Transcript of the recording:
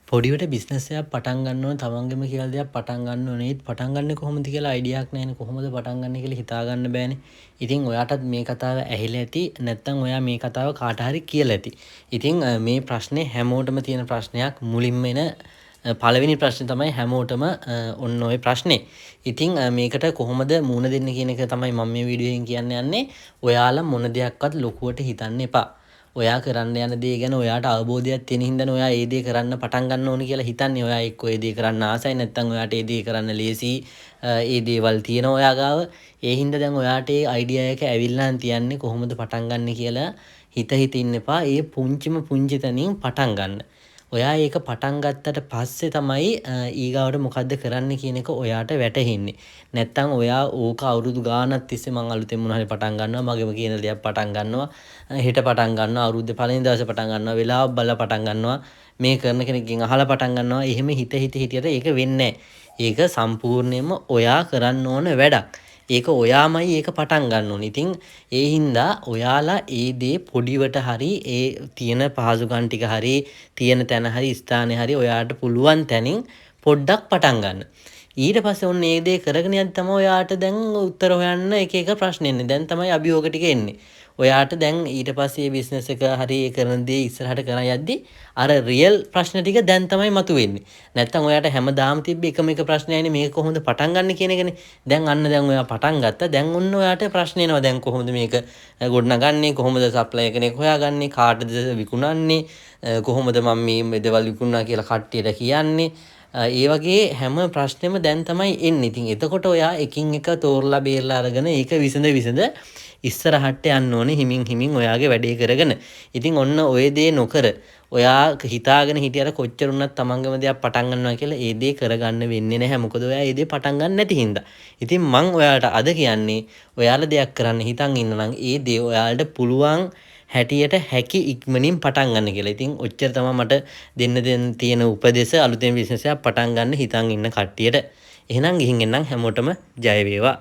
පොඩිවට business එකක් පටන් ගන්න ඕන තමන්ගේම කියලා දෙයක් පටන් ගන්න ඕනේ. පටන් ගන්න කොහොමද කියලා අයිඩියාවක් නැහැනේ. කොහොමද පටන් ගන්න කියලා හිතා ගන්න බෑනේ. ඉතින් ඔයාටත් මේ කතාව ඇහිලා ඇති. නැත්නම් ඔයා මේ කතාව කාට හරි කියලා ඇති. ඉතින් මේ ප්‍රශ්නේ හැමෝටම තියෙන ප්‍රශ්නයක්. මුලින්ම එන පළවෙනි ප්‍රශ්නේ තමයි හැමෝටම ඔන්න ඔය ප්‍රශ්නේ. ඉතින් මේකට කොහොමද මුහුණ දෙන්න කියන එක තමයි මම මේ වීඩියෝෙන් කියන්න යන්නේ. ඔයාලා මොන දෙයක්වත් ලොකුවට හිතන්න එපා. ඔයා කරන්න යන දේ ගැන ඔයාට අවබෝධයක් තියෙන හින්දානේ ඔයා ඒ දේ කරන්න පටන් ගන්න ඕනේ කියලා හිතන්නේ. ඔයා එක්ක ඒ දේ කරන්න ආසයි නැත්නම් ඔයාට ඒ දේ කරන්න ලේසි. ඒ දේවල් තියෙන ඔයා ගාව. ඒ හින්දා දැන් ඔයාට ඒ අයිඩියා එක ඇවිල්ලා තියන්නේ කොහොමද පටන් ගන්න කියලා හිත ඉන්න එපා. ඒ පුංචිම පුංචි තැනින් පටන් ගන්න. ඔයා ඒක පටන් ගත්තට පස්සේ තමයි ඊගාවට මොකද්ද කරන්න කියන එක ඔයාට වැටහෙන්නේ. නැත්තම් ඔයා ඕක අවුරුදු ගාණක් තිස්සේ මං අලුතෙන් මොනවා හරි පටන් ගන්නවා, මගේම කියන දෙයක් පටන් ගන්නවා, හෙට පටන් ගන්නවා, අවුරුද්දේ පළවෙනි දවසේ පටන් ගන්නවා, වෙලාවක් බලලා පටන් ගන්නවා, මේ කරන කෙනෙක්ගෙන් අහලා පටන් ගන්නවා. එහෙම හිතියට ඒක වෙන්නේ නැහැ. ඒක සම්පූර්ණයෙන්ම ඔයා කරන්න ඕන වැඩක්. ඒක ඔයාමයි ඒක පටන් ගන්න ඕනේ. ඉතින් ඒ හින්දා ඔයාලා ඒ දේ පොඩිවට හරි ඒ තියෙන පහසුකම් ටික හරි තියෙන තැන හරි ස්ථානේ හරි ඔයාට පුළුවන් තැනින් පොඩ්ඩක් පටන් ගන්න. ඊට පස්සේ ඔන්න ඒ දේ කරගෙන යද්දි තමයි ඔයාට දැන් උත්තර හොයන්න එක එක ප්‍රශ්න එන්නේ. දැන් තමයි අභියෝග ටික එන්නේ. ඔයාට දැන් ඊට පස්සේ මේ බිස්නස් එක හරි ඒ කරන දේ ඉස්සරහට කරන් යද්දි අර රියල් ප්‍රශ්න ටික දැන් තමයි මතුවෙන්නේ. නැත්තම් ඔයාට හැමදාම තිබ්බ එකම එක ප්‍රශ්නයනේ මේක කොහොමද පටන් ගන්න කියන එකනේ. දැන් ඔයා පටන් ගත්තා. දැන් ඔන්න ඔයාට ප්‍රශ්න එනවා. දැන් කොහොමද මේක ගොඩනගන්නේ? කොහොමද සප්ලයි කෙනෙක් හොයාගන්නේ? කාටද විකුණන්නේ? කොහොමද මම මේ දේවල් විකුණනවා කියලා කට්ටියට කියන්නේ? ඒ වගේ හැම ප්‍රශ්නෙම දැන් තමයි එන්නේ. ඉතින් එතකොට ඔයා එකින් එක තෝරලා බේරලා අරගෙන ඒක විසඳ ඉස්සරහට යන්න ඕනේ හිමින් ඔයාගේ වැඩේ කරගෙන. ඉතින් ඔන්න ඔය දේ නොකර ඔයා හිතාගෙන හිටියට කොච්චර උනත් තමන්ගම දෙයක් පටන් ගන්නවා කියලා ඒ දේ කරගන්න වෙන්නේ නැහැ. මොකද ඔයා ඒ දේ පටන් ගන්න නැති හින්දා. ඉතින් මං ඔයාලට අද කියන්නේ ඔයාලා දෙයක් කරන්න හිතන් ඉන්න නම් ඒ දේ ඔයාලට පුළුවන් හැටියට හැකි ඉක්මනින් පටන් ගන්න කියලා. ඉතින් ඔච්චර තමයි මට දෙන්න තියෙන උපදෙස් අලුතෙන් බිස්නස් එකක් පටන් ගන්න හිතන් ඉන්න කට්ටියට. එහෙනම් ගිහින් එන්නම් හැමෝටම ජය වේවා.